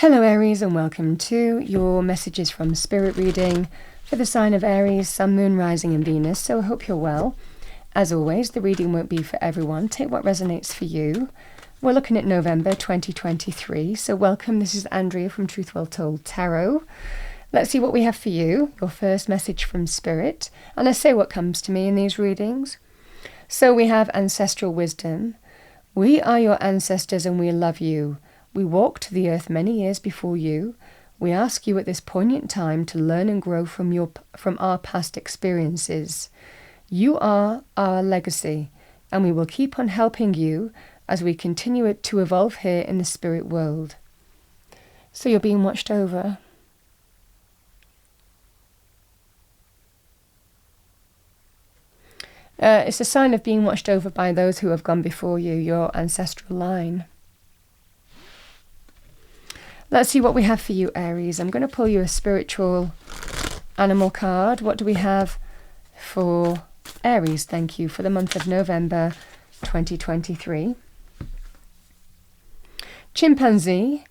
Hello Aries, and welcome to your messages from Spirit reading for the sign of Aries, Sun, Moon, Rising and Venus. So I hope you're well. As always, the reading won't be for everyone. Take what resonates for you. We're looking at November 2023. So welcome, this is Andrea from Truth Well Told Tarot. Let's see what we have for you, your first message from Spirit. And I say what comes to me in these readings. So we have ancestral wisdom. We are your ancestors and we love you. We walked the earth many years before you. We ask you at this poignant time to learn and grow from our past experiences. You are our legacy, and we will keep on helping you as we continue to evolve here in the spirit world. So you're being watched over. It's a sign of being watched over by those who have gone before you, your ancestral line. Let's see what we have for you, Aries. I'm going to pull you a spiritual animal card. What do we have for Aries? Thank you, for the month of November 2023. Chimpanzee,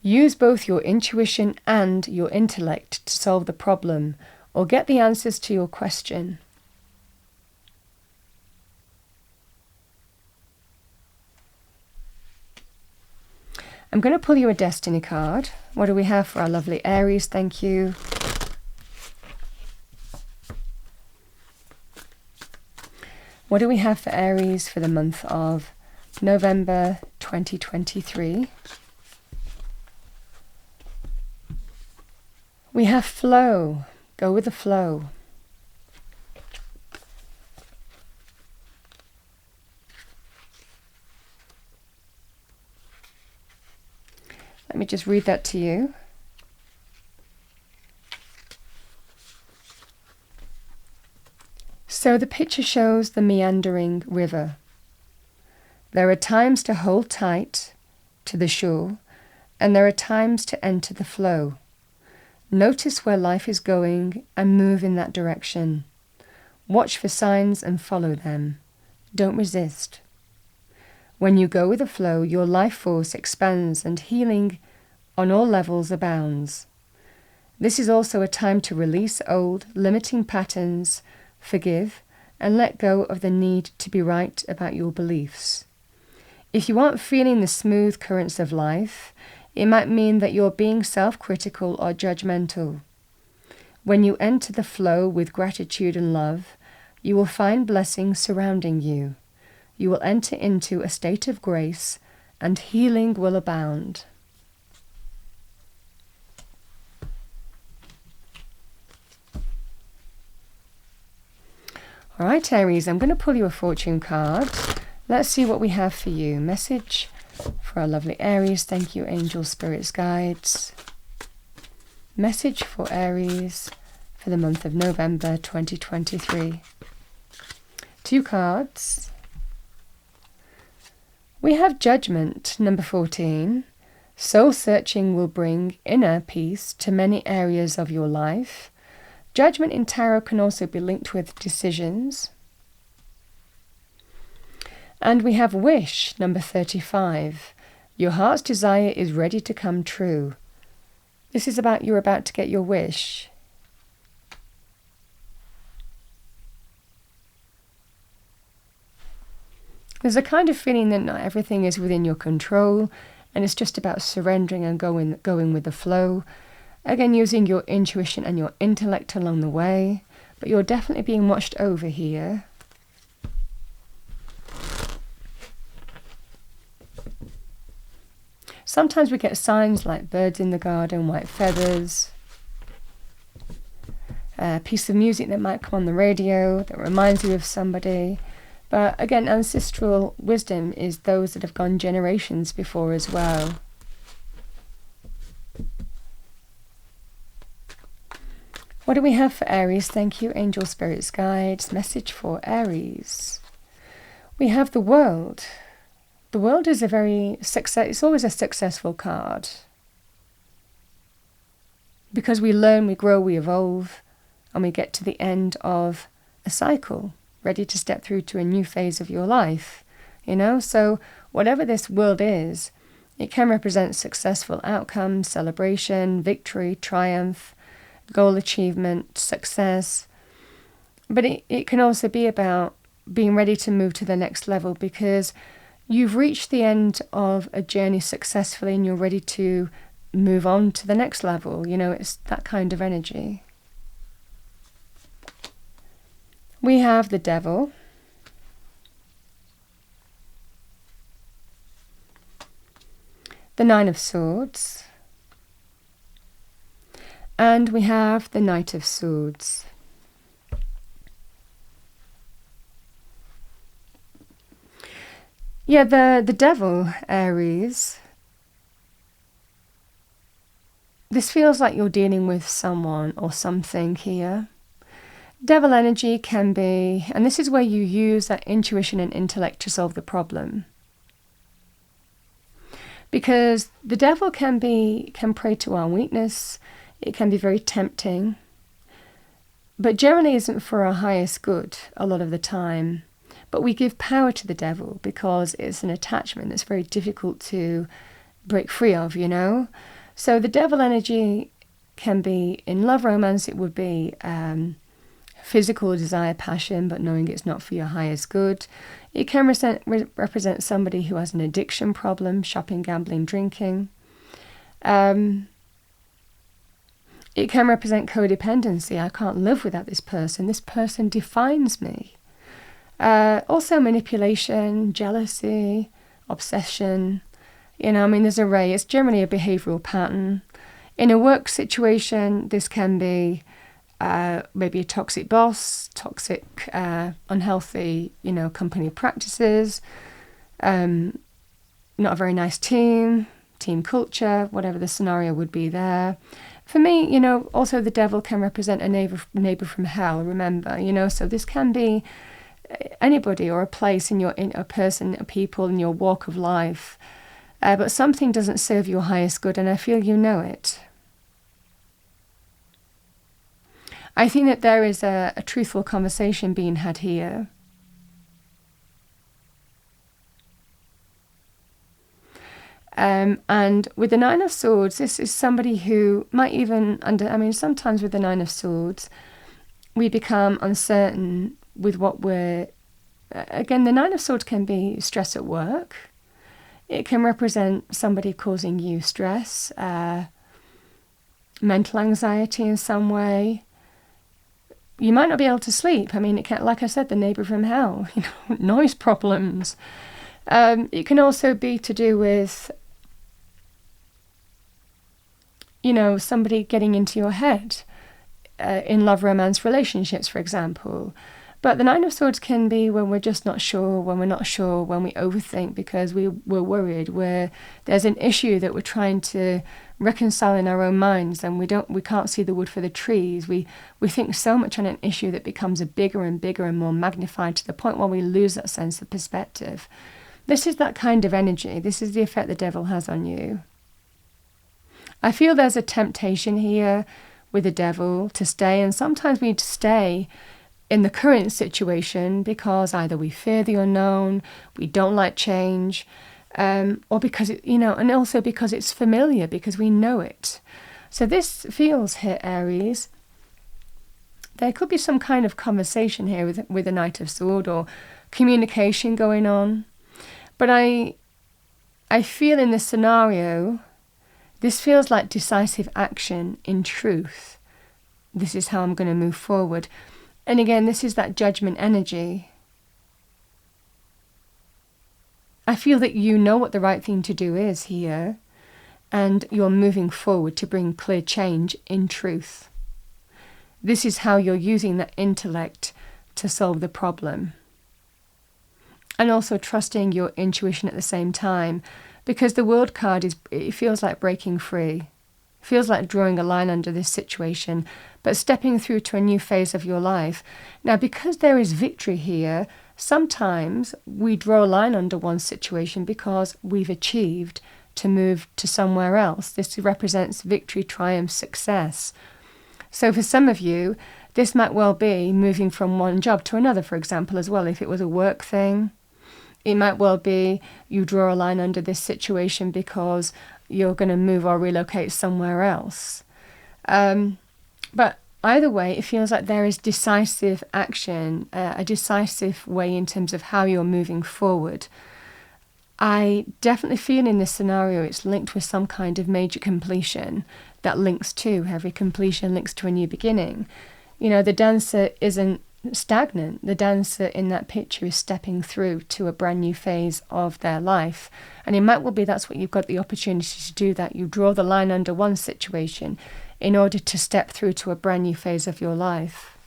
use both your intuition and your intellect to solve the problem or get the answers to your question. I'm going to pull you a destiny card. What do we have for our lovely Aries? Thank you. What do we have for Aries for the month of November 2023? We have flow. Go with the flow. Let me just read that to you. So the picture shows the meandering river. There are times to hold tight to the shore, and there are times to enter the flow. Notice where life is going and move in that direction. Watch for signs and follow them. Don't resist. When you go with the flow, your life force expands and healing on all levels abounds. This is also a time to release old, limiting patterns, forgive, and let go of the need to be right about your beliefs. If you aren't feeling the smooth currents of life, it might mean that you're being self-critical or judgmental. When you enter the flow with gratitude and love, you will find blessings surrounding you. You will enter into a state of grace, and healing will abound. All right, Aries, I'm going to pull you a fortune card. Let's see what we have for you. Message for our lovely Aries. Thank you, angels, spirits, guides. Message for Aries for the month of November 2023. 2 cards. We have Judgment, number 14. Soul searching will bring inner peace to many areas of your life. Judgment in tarot can also be linked with decisions. And we have Wish, number 35. Your heart's desire is ready to come true. This is about you're about to get your wish. There's a kind of feeling that not everything is within your control, and it's just about surrendering and going with the flow. Again, using your intuition and your intellect along the way, but you're definitely being watched over here. Sometimes we get signs like birds in the garden, white feathers, a piece of music that might come on the radio that reminds you of somebody. But again, ancestral wisdom is those that have gone generations before as well. What do we have for Aries? Thank you, angel, spirits, guides. Message for Aries. We have the World. The World is it's always a successful card. Because we learn, we grow, we evolve, and we get to the end of a cycle, ready to step through to a new phase of your life. So whatever this world is, It can represent successful outcomes, celebration, victory, triumph, goal achievement, success. But it can also be about being ready to move to the next level, because you've reached the end of a journey successfully and you're ready to move on to the next level. You know, it's that kind of energy. We have the Devil. The Nine of Swords. And we have the Knight of Swords. Yeah, the Devil, Aries. This feels like you're dealing with someone or something here. Devil energy can be, and this is where you use that intuition and intellect to solve the problem. Because the devil can prey to our weakness. It can be very tempting, but generally isn't for our highest good a lot of the time. But we give power to the devil because it's an attachment that's very difficult to break free of, you know. So the devil energy can be in love, romance. It would be physical desire, passion, but knowing it's not for your highest good. It can represent somebody who has an addiction problem, shopping, gambling, drinking. It can represent codependency. I can't live without this person. This person defines me. Also manipulation, jealousy, obsession. You know, I mean, there's an array. It's generally a behavioural pattern. In a work situation, this can be maybe a toxic boss, toxic, unhealthy, you know, company practices, not a very nice team culture, whatever the scenario would be there. For me, you know, also the devil can represent a neighbour from hell, remember, you know, so this can be anybody or a place in a person, a people in your walk of life. But something doesn't serve your highest good, and I feel you know it. I think that there is a truthful conversation being had here. And with the Nine of Swords, this is somebody who might even sometimes with the Nine of Swords, we become uncertain with what we're... Again, the Nine of Swords can be stress at work. It can represent somebody causing you stress, mental anxiety in some way. You might not be able to sleep. I mean, it can, like I said, the neighbour from hell, you know, noise problems. It can also be to do with, you know, somebody getting into your head in love, romance, relationships, for example. But the Nine of Swords can be when we're just not sure, when we overthink because we're worried, where there's an issue that we're trying to reconcile in our own minds, and we can't see the wood for the trees. We think so much on an issue that becomes a bigger and bigger and more magnified to the point where we lose that sense of perspective. This is that kind of energy. This is the effect the devil has on you. I feel there's a temptation here with the devil to stay, and sometimes we need to stay in the current situation because either we fear the unknown, we don't like change, or because and also because it's familiar, because we know it. So this feels here, Aries. There could be some kind of conversation here with the Knight of Swords or communication going on. But I feel in this scenario, this feels like decisive action in truth. This is how I'm going to move forward. And again, this is that judgment energy. I feel that you know what the right thing to do is here, and you're moving forward to bring clear change in truth. This is how you're using that intellect to solve the problem. And also trusting your intuition at the same time, because the World card it feels like breaking free. It feels like drawing a line under this situation, but stepping through to a new phase of your life. Now, because there is victory here, sometimes we draw a line under one situation because we've achieved to move to somewhere else. This represents victory, triumph, success. So for some of you, this might well be moving from one job to another, for example, as well, if it was a work thing. It might well be you draw a line under this situation because you're going to move or relocate somewhere else. But either way, it feels like there is decisive action, a decisive way in terms of how you're moving forward. I definitely feel in this scenario it's linked with some kind of major completion that links to, every completion links to a new beginning. You know, the dancer isn't stagnant. The dancer in that picture is stepping through to a brand new phase of their life. And it might well be that's what you've got the opportunity to do, that you draw the line under one situation in order to step through to a brand new phase of your life.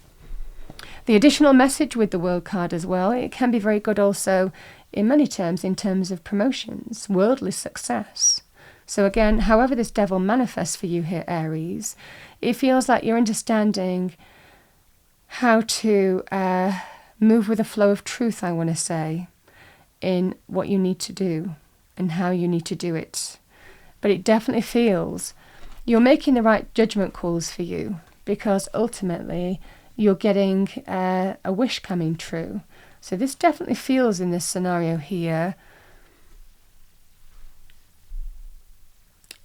The additional message with the World card as well, it can be very good also in many terms, in terms of promotions, worldly success. So again, however this devil manifests for you here, Aries, it feels like you're understanding how to move with the flow of truth, I want to say, in what you need to do and how you need to do it. But it definitely feels you're making the right judgment calls for you, because ultimately you're getting a wish coming true. So this definitely feels in this scenario here.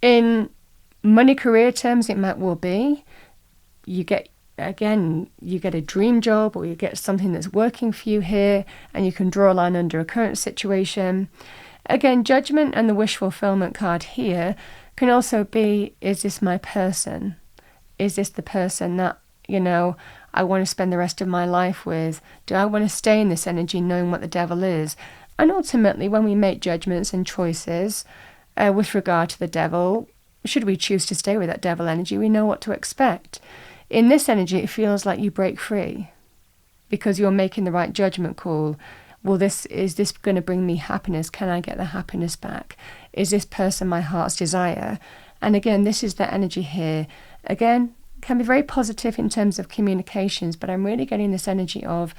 In money career terms, it might well be you get a dream job, or you get something that's working for you here, and you can draw a line under a current situation. Again, judgment and the wish fulfillment card here can also be, is this my person? Is this the person that, you know, I want to spend the rest of my life with? Do I want to stay in this energy knowing what the devil is? And ultimately, when we make judgments and choices with regard to the devil, should we choose to stay with that devil energy, we know what to expect. In this energy, it feels like you break free because you're making the right judgment call. Well, is this going to bring me happiness? Can I get the happiness back? Is this person my heart's desire? And again, this is the energy here. Again, can be very positive in terms of communications, but I'm really getting this energy of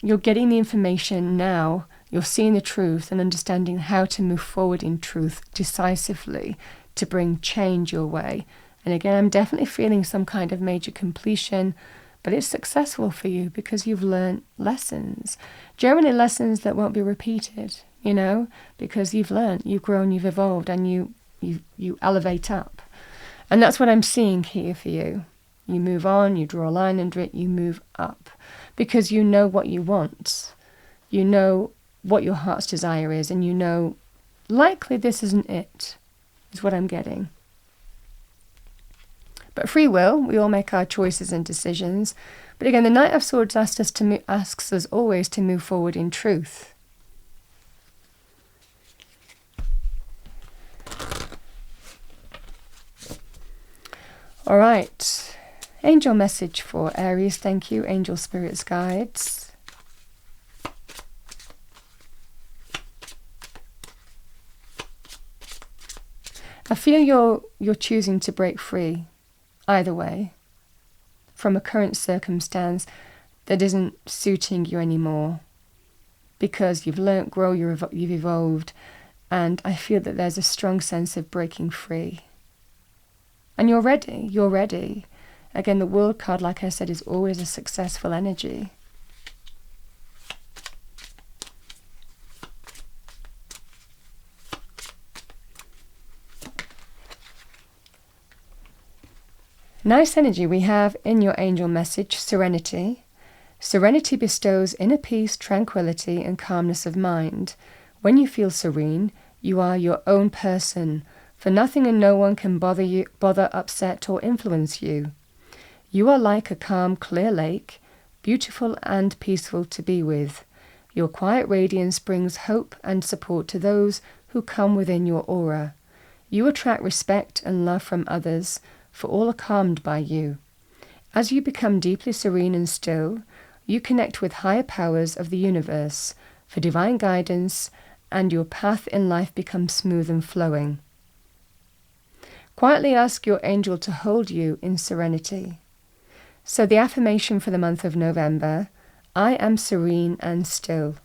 you're getting the information now, you're seeing the truth and understanding how to move forward in truth decisively to bring change your way. And again, I'm definitely feeling some kind of major completion, but it's successful for you because you've learned lessons. Generally lessons that won't be repeated, you know, because you've learned, you've grown, you've evolved, and you elevate up. And that's what I'm seeing here for you. You move on, you draw a line under it, you move up. Because you know what you want. You know what your heart's desire is, and you know, likely this isn't it, is what I'm getting. But free will, we all make our choices and decisions. But again, the Knight of Swords asks us always to move forward in truth. All right, angel message for Aries. Thank you, angel spirits guides. I feel you're choosing to break free, either way, from a current circumstance that isn't suiting you anymore, because you've learnt, grow, you've evolved, and I feel that there's a strong sense of breaking free. And you're ready. Again, the World card, like I said, is always a successful energy. Nice energy we have in your angel message, serenity. Serenity bestows inner peace, tranquility, and calmness of mind. When you feel serene, you are your own person, for nothing and no one can bother, upset, or influence you. You are like a calm, clear lake, beautiful and peaceful to be with. Your quiet radiance brings hope and support to those who come within your aura. You attract respect and love from others, for all are calmed by you. As you become deeply serene and still, you connect with higher powers of the universe for divine guidance, and your path in life becomes smooth and flowing. Quietly ask your angel to hold you in serenity. So the affirmation for the month of November, I am serene and still.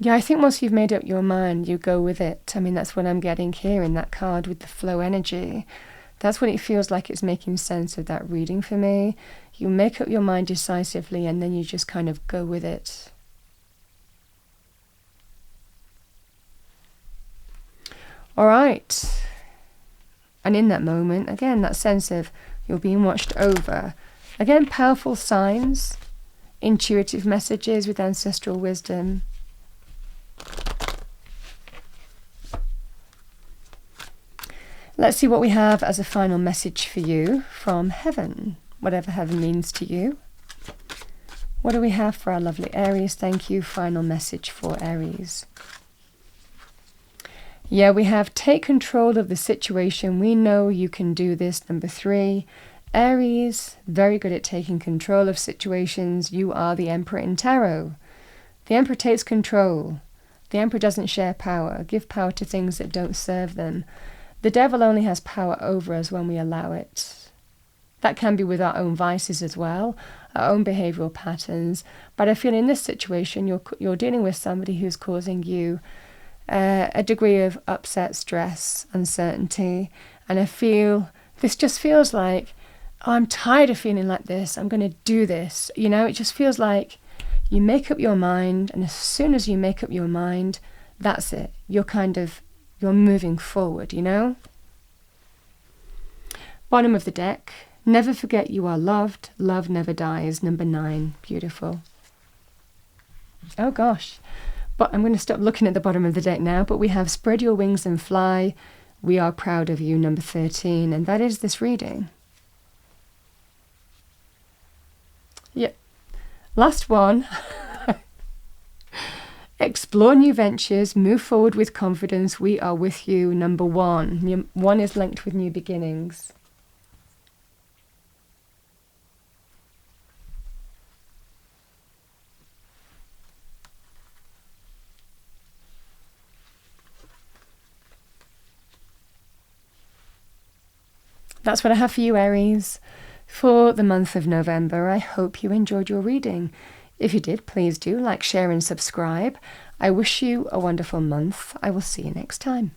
Yeah, I think once you've made up your mind, you go with it. I mean, that's what I'm getting here in that card with the flow energy. That's what it feels like. It's making sense of that reading for me. You make up your mind decisively and then you just kind of go with it. All right. And in that moment, again, that sense of you're being watched over. Again, powerful signs, intuitive messages with ancestral wisdom. Let's see what we have as a final message for you from heaven, whatever heaven means to you. What do we have for our lovely Aries? Thank you. Final message for Aries. Yeah, we have take control of the situation. We know you can do this. Number 3. Aries, very good at taking control of situations. You are the Emperor in Tarot. The Emperor takes control. The Emperor doesn't share power. Give power to things that don't serve them. The devil only has power over us when we allow it. That can be with our own vices as well, our own behavioural patterns. But I feel in this situation, you're dealing with somebody who's causing you a degree of upset, stress, uncertainty. And I feel, this just feels like, oh, I'm tired of feeling like this. I'm going to do this. You know, it just feels like you make up your mind. And as soon as you make up your mind, that's it. You're moving forward, you know? Bottom of the deck. Never forget you are loved. Love never dies. Number 9. Beautiful. Oh, gosh. But I'm going to stop looking at the bottom of the deck now. But we have spread your wings and fly. We are proud of you. Number 13. And that is this reading. Yep. Last one. Explore new ventures, move forward with confidence, we are with you. Number 1. 1 is linked with new beginnings. That's what I have for you, Aries, for the month of November. I hope you enjoyed your reading. If you did, please do like, share and subscribe. I wish you a wonderful month. I will see you next time.